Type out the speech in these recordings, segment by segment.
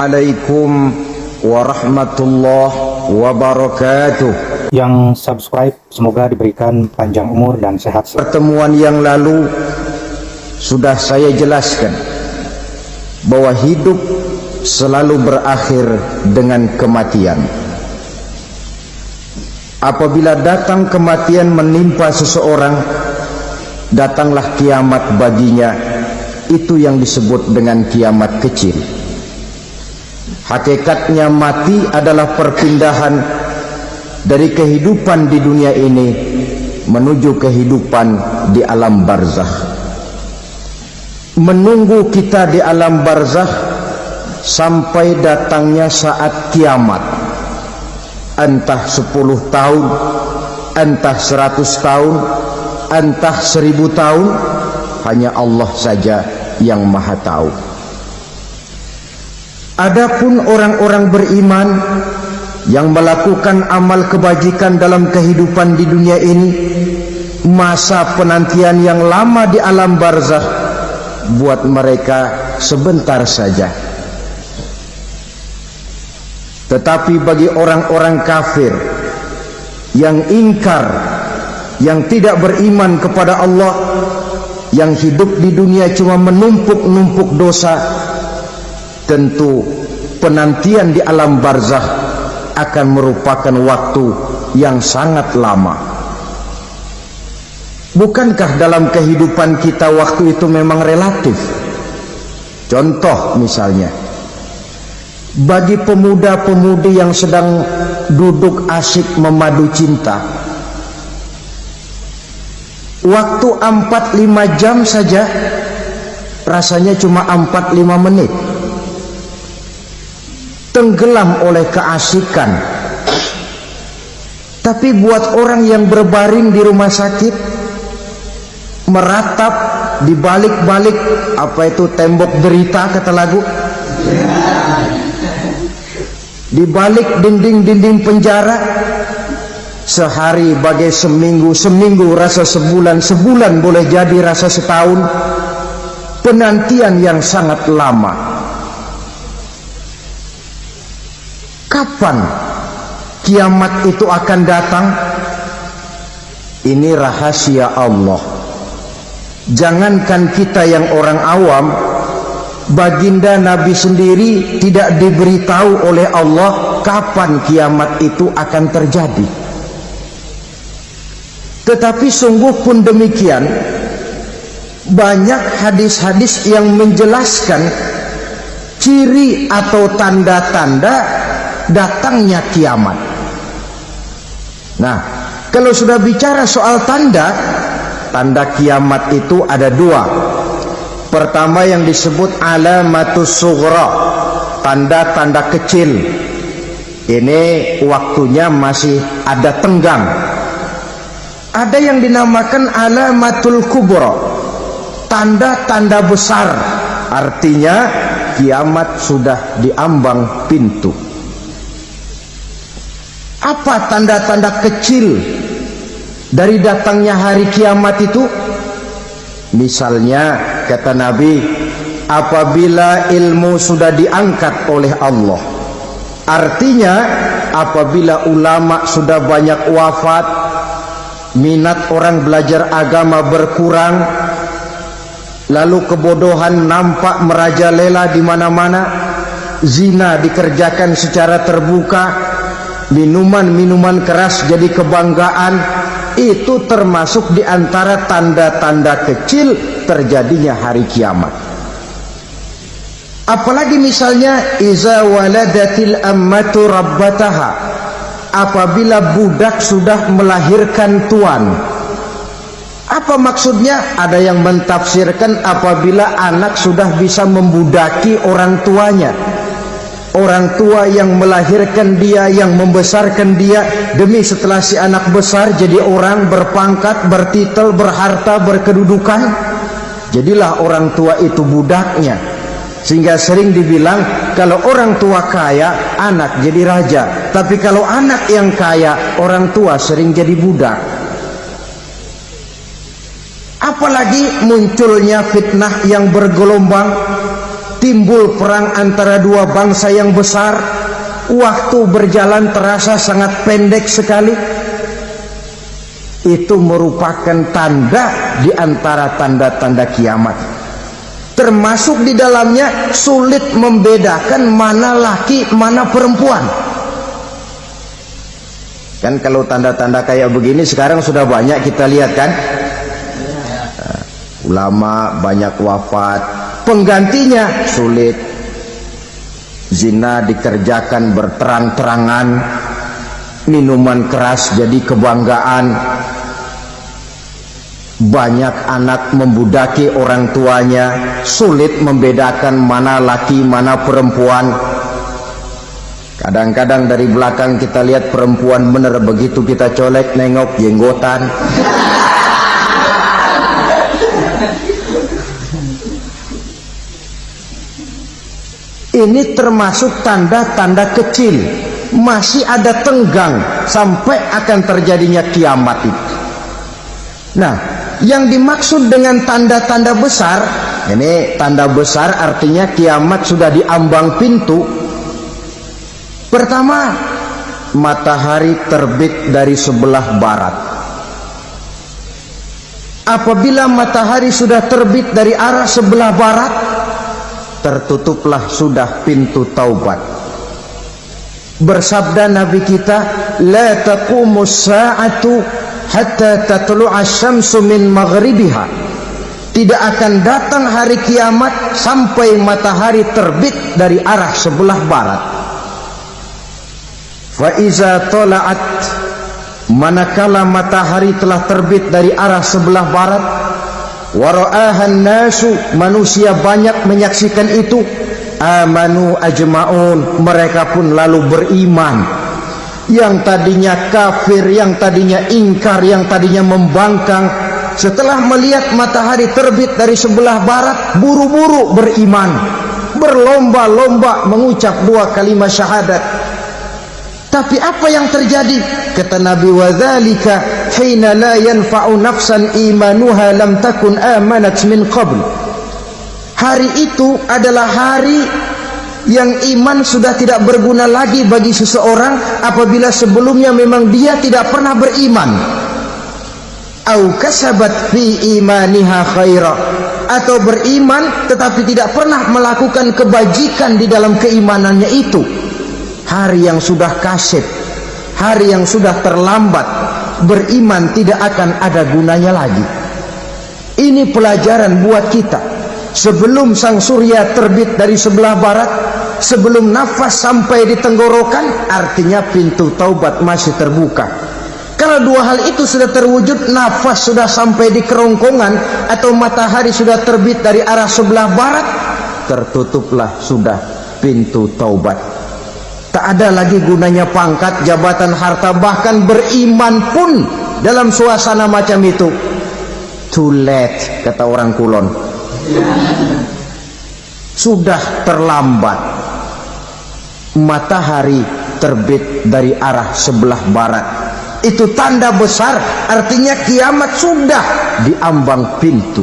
Assalamualaikum warahmatullahi wabarakatuh. Yang subscribe semoga diberikan panjang umur dan sehat selalu. Pertemuan yang lalu sudah saya jelaskan bahwa hidup selalu berakhir dengan kematian. Apabila datang kematian menimpa seseorang, datanglah kiamat baginya. Itu yang disebut dengan kiamat kecil. Hakikatnya mati adalah perpindahan dari kehidupan di dunia ini menuju kehidupan di alam barzakh. Menunggu kita di alam barzakh sampai datangnya saat kiamat, entah 10 tahun, entah 100 tahun, entah 1000 tahun, hanya Allah saja yang maha tahu. Adapun orang-orang beriman yang melakukan amal kebajikan dalam kehidupan di dunia ini, masa penantian yang lama di alam barzakh buat mereka sebentar saja. Tetapi bagi orang-orang kafir yang ingkar, yang tidak beriman kepada Allah, yang hidup di dunia cuma menumpuk-numpuk dosa, tentu penantian di alam barzakh akan merupakan waktu yang sangat lama. Bukankah dalam kehidupan kita waktu itu memang relatif? Contoh misalnya, bagi pemuda-pemudi yang sedang duduk asyik memadu cinta, waktu 4-5 jam saja rasanya cuma 4-5 menit. Tenggelam oleh keasikan. Tapi buat orang yang berbaring di rumah sakit, meratap di balik-balik apa itu tembok derita kata lagu, di balik dinding-dinding penjara, sehari bagai seminggu, seminggu rasa sebulan, sebulan boleh jadi rasa setahun. Penantian yang sangat lama. Kapan kiamat itu akan datang? Ini rahasia Allah. Jangankan kita yang orang awam, baginda Nabi sendiri tidak diberitahu oleh Allah kapan kiamat itu akan terjadi. Tetapi sungguh pun demikian, banyak hadis-hadis yang menjelaskan ciri atau tanda-tanda datangnya kiamat. Nah, kalau sudah bicara soal tanda, tanda kiamat itu ada 2. Pertama yang disebut alamatus sughra, tanda-tanda kecil. Ini waktunya masih ada tenggang. Ada yang dinamakan alamatul kubra, tanda-tanda besar. Artinya kiamat sudah diambang pintu. Apa tanda-tanda kecil dari datangnya hari kiamat itu? Misalnya kata Nabi, apabila ilmu sudah diangkat oleh Allah. Artinya apabila ulama sudah banyak wafat, minat orang belajar agama berkurang, lalu kebodohan nampak merajalela di mana-mana, zina dikerjakan secara terbuka, minuman-minuman keras jadi kebanggaan, itu termasuk di antara tanda-tanda kecil terjadinya hari kiamat. Apalagi misalnya iza waladatil ammatu rabbataha, apabila budak sudah melahirkan tuan. Apa maksudnya? Ada yang mentafsirkan apabila anak sudah bisa membudaki orang tuanya. Orang tua yang melahirkan dia, yang membesarkan dia, demi setelah si anak besar jadi orang berpangkat, bertitel, berharta, berkedudukan, jadilah orang tua itu budaknya. Sehingga sering dibilang kalau orang tua kaya, anak jadi raja. Tapi kalau anak yang kaya, orang tua sering jadi budak. Apalagi munculnya fitnah yang bergelombang, timbul perang antara dua bangsa yang besar, waktu berjalan terasa sangat pendek sekali. Itu merupakan tanda di antara tanda-tanda kiamat. Termasuk di dalamnya sulit membedakan mana laki, mana perempuan. Kan kalau tanda-tanda kayak begini sekarang sudah banyak kita lihat kan. Ulama banyak wafat, penggantinya sulit. Zina dikerjakan berterang-terangan, minuman keras jadi kebanggaan. Banyak anak membudaki orang tuanya, sulit membedakan mana laki mana perempuan. Kadang-kadang dari belakang kita lihat perempuan bener, begitu kita colek nengok jenggotan. Ini termasuk tanda-tanda kecil, masih ada tenggang sampai akan terjadinya kiamat itu. Nah, yang dimaksud dengan tanda-tanda besar, ini tanda besar artinya kiamat sudah di ambang pintu. Pertama, matahari terbit dari sebelah barat. Apabila matahari sudah terbit dari arah sebelah barat, tertutuplah sudah pintu taubat. Bersabda Nabi kita, la taqumus sa'atu hatta tatlu'a syamsu min maghribiha. Tidak akan datang hari kiamat sampai matahari terbit dari arah sebelah barat. Fa iza tala'at, manakala matahari telah terbit dari arah sebelah barat, wara'ahan nasu, manusia banyak menyaksikan itu, amanu ajma'un, mereka pun lalu beriman. Yang tadinya kafir, yang tadinya ingkar, yang tadinya membangkang, setelah melihat matahari terbit dari sebelah barat, buru-buru beriman, berlomba-lomba mengucap dua kalimat syahadat. Tapi apa yang terjadi? Kata Nabi, wadzalika hina la yanfa'u nafsan imanuha lam takun amanat min qabl. Hari itu adalah hari yang iman sudah tidak berguna lagi bagi seseorang apabila sebelumnya memang dia tidak pernah beriman. Au kasabat fi imaniha khaira, atau beriman tetapi tidak pernah melakukan kebajikan di dalam keimanannya itu. Hari yang sudah kasib, hari yang sudah terlambat, beriman tidak akan ada gunanya lagi. Ini pelajaran buat kita. Sebelum sang surya terbit dari sebelah barat, sebelum nafas sampai di tenggorokan, artinya pintu taubat masih terbuka. Kalau dua hal itu sudah terwujud, nafas sudah sampai di kerongkongan atau matahari sudah terbit dari arah sebelah barat, tertutuplah sudah pintu taubat. Tak ada lagi gunanya pangkat, jabatan, harta, bahkan beriman pun dalam suasana macam itu too late, kata orang Kulon. Sudah terlambat. Matahari terbit dari arah sebelah barat, itu tanda besar, artinya kiamat sudah di ambang pintu.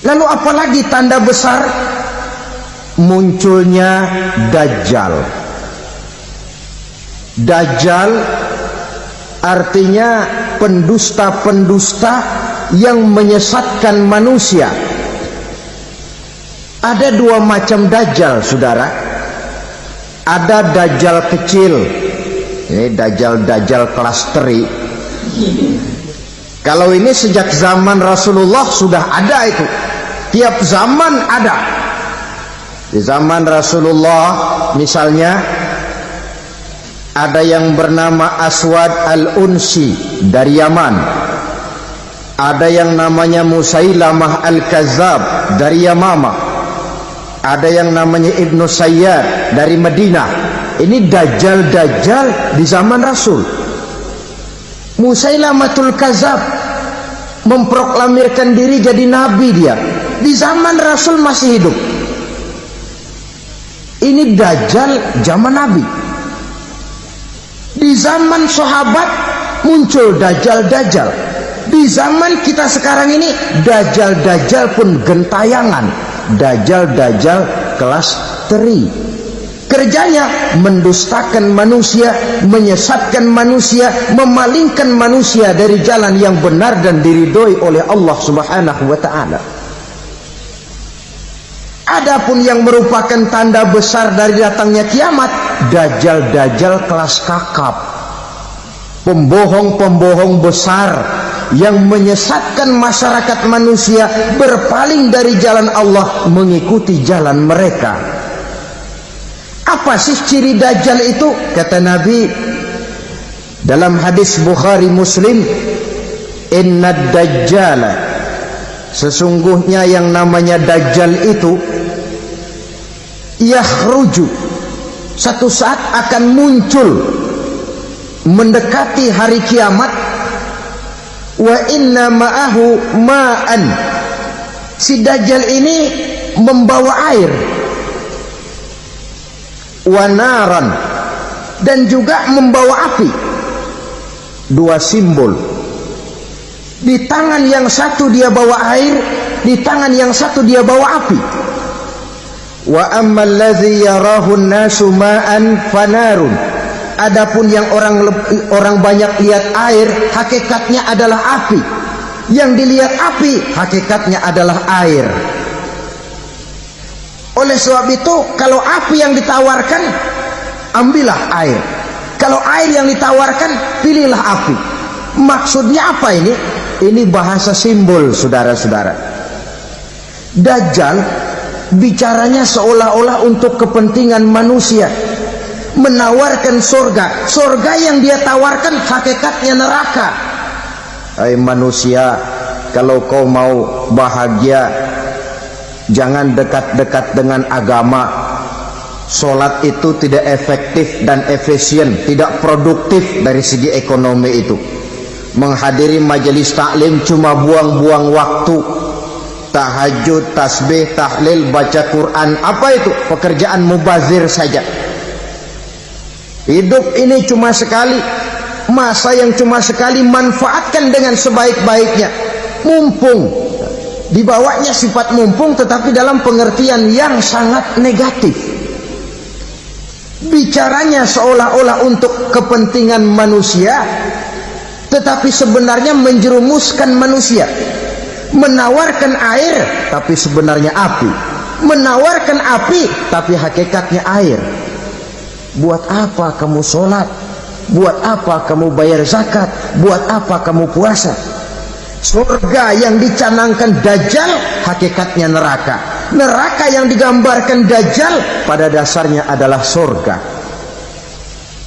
Lalu apalagi tanda besar? Munculnya Dajjal. Dajjal artinya pendusta-pendusta yang menyesatkan manusia. Ada dua macam Dajjal, saudara. Ada Dajjal kecil, ini Dajjal kelas teri. Kalau ini sejak zaman Rasulullah sudah ada itu. Tiap zaman ada. Di zaman Rasulullah misalnya ada yang bernama Aswad al-Unsi dari Yaman, ada yang namanya Musailamah al-Kazzab dari Yamama, ada yang namanya Ibnu Sayyad dari Madinah. Ini Dajjal di zaman Rasul. Musailamatul Kazzab memproklamirkan diri jadi nabi, dia di zaman Rasul masih hidup. Ini Dajjal zaman Nabi. Di zaman sahabat muncul Dajjal. Di zaman kita sekarang ini, dajjal-dajjal pun gentayangan, dajjal-dajjal kelas teri. Kerjanya mendustakan manusia, menyesatkan manusia, memalingkan manusia dari jalan yang benar dan diridhoi oleh Allah Subhanahu wa taala. Adapun yang merupakan tanda besar dari datangnya kiamat, dajjal-dajjal kelas kakap, pembohong-pembohong besar yang menyesatkan masyarakat manusia berpaling dari jalan Allah mengikuti jalan mereka. Apa sih ciri dajjal itu? Kata Nabi dalam hadis Bukhari Muslim, "Inna dajjala", sesungguhnya yang namanya dajjal itu, yakhruju, satu saat akan muncul mendekati hari kiamat, wa inna ma'ahu ma'an, si dajjal ini membawa air, wanaran, dan juga membawa api. Dua simbol. Di tangan yang satu dia bawa air, di tangan yang satu dia bawa api. Wa ammal ladzi yarahu an-nasu ma'an fanarun, adapun yang orang banyak lihat air, hakikatnya adalah api. Yang dilihat api, hakikatnya adalah air. Oleh sebab itu, kalau api yang ditawarkan, ambillah air. Kalau air yang ditawarkan, pilihlah api. Maksudnya apa ini? Ini bahasa simbol, saudara-saudara. Dajjal bicaranya seolah-olah untuk kepentingan manusia, menawarkan surga. Surga yang dia tawarkan hakikatnya neraka. Hai manusia, kalau kau mau bahagia, jangan dekat-dekat dengan agama. Sholat itu tidak efektif dan efisien, tidak produktif dari segi ekonomi itu. Menghadiri majelis taklim cuma buang-buang waktu. Tahajud, tasbih, tahlil, baca Quran, apa itu? Pekerjaan mubazir saja. Hidup ini cuma sekali, masa yang cuma sekali, manfaatkan dengan sebaik-baiknya. Mumpung, dibawanya sifat mumpung, tetapi dalam pengertian yang sangat negatif. Bicaranya seolah-olah untuk kepentingan manusia, tetapi sebenarnya menjerumuskan manusia. Menawarkan air, tapi sebenarnya api. Menawarkan api, tapi hakikatnya air. Buat apa kamu sholat? Buat apa kamu bayar zakat? Buat apa kamu puasa? Surga yang dicanangkan Dajjal, hakikatnya neraka. Neraka yang digambarkan Dajjal, pada dasarnya adalah surga.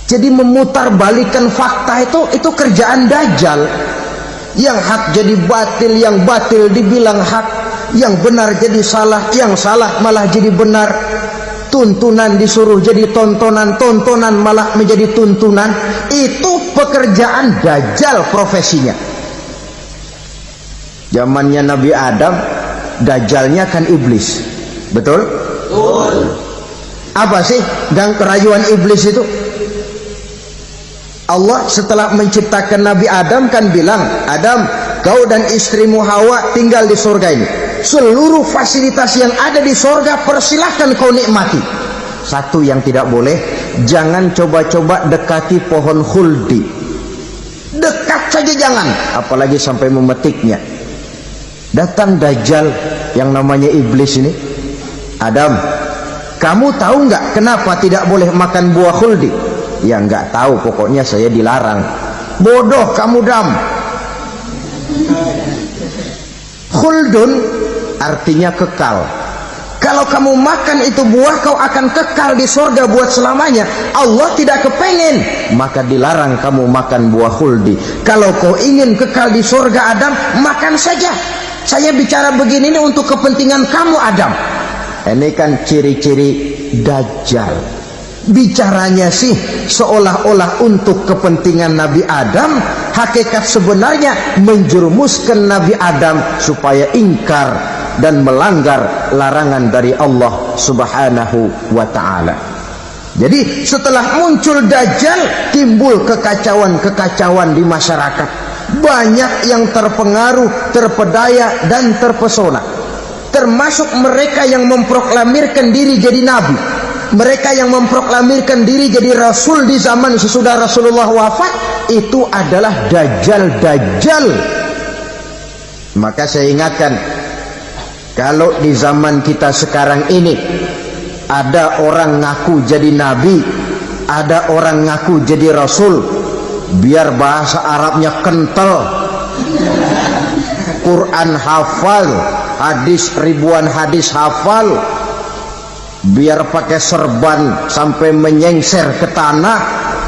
Jadi memutarbalikkan fakta itu kerjaan Dajjal. Yang hak jadi batil, yang batil dibilang hak, yang benar jadi salah, yang salah malah jadi benar. Tuntunan disuruh jadi tontonan, tontonan malah menjadi tuntunan. Itu pekerjaan Dajjal profesinya. Zamannya Nabi Adam, Dajjalnya kan iblis. Betul? Betul. Apa sih gang kerayuan iblis itu? Allah setelah menciptakan Nabi Adam kan bilang, Adam, kau dan istrimu Hawa tinggal di surga ini. Seluruh fasilitas yang ada di surga persilahkan kau nikmati. Satu yang tidak boleh, jangan coba-coba dekati pohon khuldi. Dekat saja jangan, apalagi sampai memetiknya. Datang Dajjal yang namanya iblis ini. Adam, kamu tahu nggak kenapa tidak boleh makan buah khuldi? Ya nggak tahu, pokoknya saya dilarang. Bodoh kamu Dam. Khuldun artinya kekal. Kalau kamu makan itu buah, kau akan kekal di surga buat selamanya. Allah tidak kepengen, maka dilarang kamu makan buah khuldi. Kalau kau ingin kekal di surga Adam, makan saja. Saya bicara begini ini untuk kepentingan kamu Adam. Ini kan ciri-ciri Dajjal. Bicaranya sih seolah-olah untuk kepentingan Nabi Adam, hakikat sebenarnya menjerumuskan Nabi Adam supaya ingkar dan melanggar larangan dari Allah Subhanahu wa ta'ala. Jadi setelah muncul Dajjal, timbul kekacauan-kekacauan di masyarakat. banyak yang terpengaruh, terpedaya dan terpesona, termasuk mereka yang memproklamirkan diri jadi nabi, mereka yang memproklamirkan diri jadi rasul di zaman sesudah Rasulullah wafat. Itu adalah dajjal-dajjal. Maka saya ingatkan, kalau di zaman kita sekarang ini ada orang ngaku jadi nabi, ada orang ngaku jadi rasul, biar bahasa Arabnya kental, Quran hafal, hadis ribuan hadis hafal, biar pakai serban sampai menyengser ke tanah,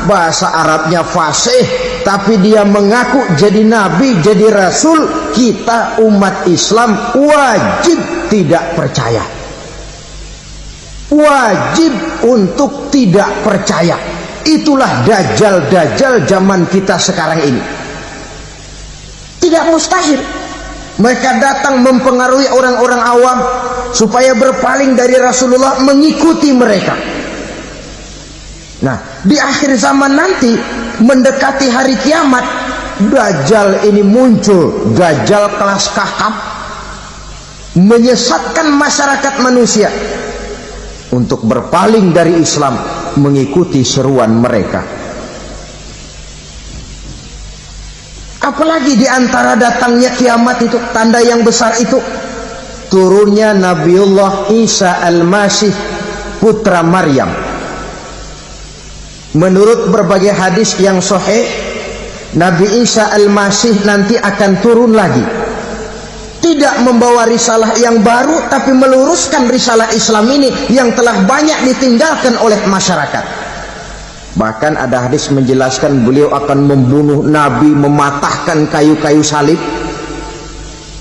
bahasa Arabnya fasih, tapi dia mengaku jadi nabi, jadi rasul, kita umat Islam wajib tidak percaya, wajib untuk tidak percaya. Itulah dajjal-dajjal zaman kita sekarang ini. Tidak mustahil mereka datang mempengaruhi orang-orang awam supaya berpaling dari Rasulullah, mengikuti mereka. Nah, di akhir zaman nanti, mendekati hari kiamat, dajjal ini muncul, dajjal kelas kakap, menyesatkan masyarakat manusia untuk berpaling dari Islam, mengikuti seruan mereka. Apalagi di antara datangnya kiamat itu, tanda yang besar itu, turunnya Nabiullah Isa Al-Masih, putra Maryam. Menurut berbagai hadis yang sahih, Nabi Isa Al-Masih nanti akan turun lagi, tidak membawa risalah yang baru, tapi meluruskan risalah Islam ini yang telah banyak ditinggalkan oleh masyarakat. Bahkan ada hadis menjelaskan beliau akan membunuh Nabi, mematahkan kayu-kayu salib,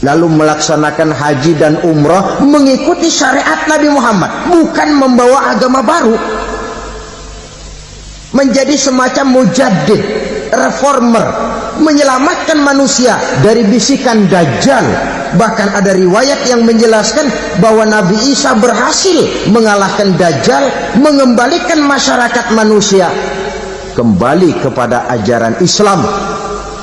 lalu melaksanakan haji dan umrah mengikuti syariat Nabi Muhammad, bukan membawa agama baru, menjadi semacam mujaddid, reformer, menyelamatkan manusia dari bisikan dajjal. Bahkan ada riwayat yang menjelaskan bahwa Nabi Isa berhasil mengalahkan dajjal, mengembalikan masyarakat manusia kembali kepada ajaran Islam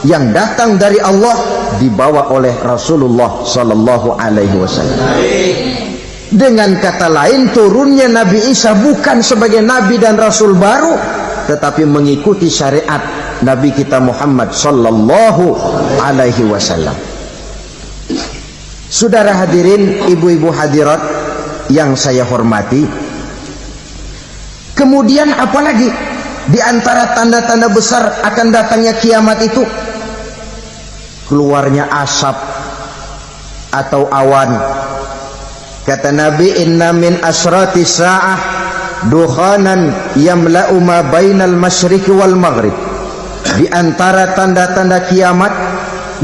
yang datang dari Allah, dibawa oleh Rasulullah sallallahu alaihi wasallam. Dengan kata lain, turunnya Nabi Isa bukan sebagai nabi dan rasul baru, tetapi mengikuti syariat Nabi kita Muhammad sallallahu alaihi wasallam. Saudara hadirin, ibu-ibu hadirat yang saya hormati, kemudian apalagi di antara tanda-tanda besar akan datangnya kiamat itu? Keluarnya asap atau awan. Kata Nabi, inna min asrati sa'ah dukhanan yamla'u ma bainal masyriqi wal maghrib. Di antara tanda-tanda kiamat,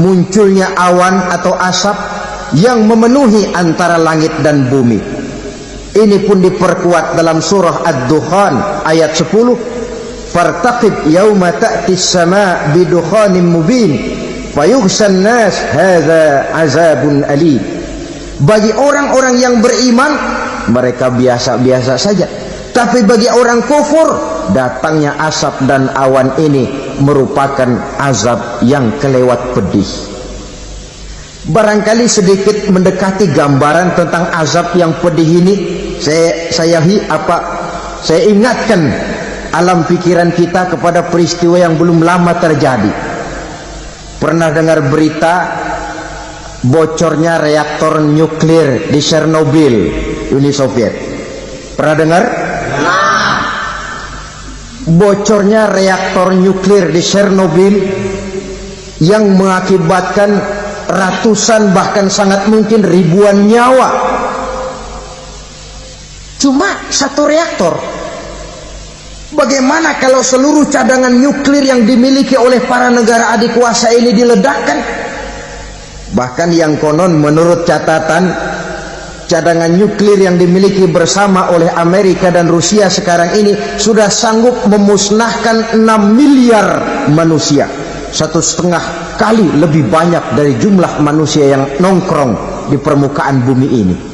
munculnya awan atau asap yang memenuhi antara langit dan bumi. Ini pun diperkuat dalam surah Ad-Dukhan ayat 10, fartaqib yauma ta'ti as-sama' bidukhanin mubin fayughshan nas hadza azabun alim. Bagi orang-orang yang beriman, mereka biasa-biasa saja, tapi bagi orang kufur, datangnya asap dan awan ini merupakan azab yang kelewat pedih. Barangkali sedikit mendekati gambaran tentang azab yang pedih ini, saya ingatkan alam pikiran kita kepada peristiwa yang belum lama terjadi. Pernah dengar berita bocornya reaktor nuklir di Chernobyl, Uni Soviet? Pernah dengar? Bocornya reaktor nuklir di Chernobyl yang mengakibatkan ratusan, bahkan sangat mungkin ribuan nyawa. Cuma satu reaktor. Bagaimana kalau seluruh cadangan nuklir yang dimiliki oleh para negara adikuasa ini diledakkan? Bahkan yang konon menurut catatan, cadangan nuklir yang dimiliki bersama oleh Amerika dan Rusia sekarang ini sudah sanggup memusnahkan 6 miliar manusia, 1,5 kali lebih banyak dari jumlah manusia yang nongkrong di permukaan bumi ini.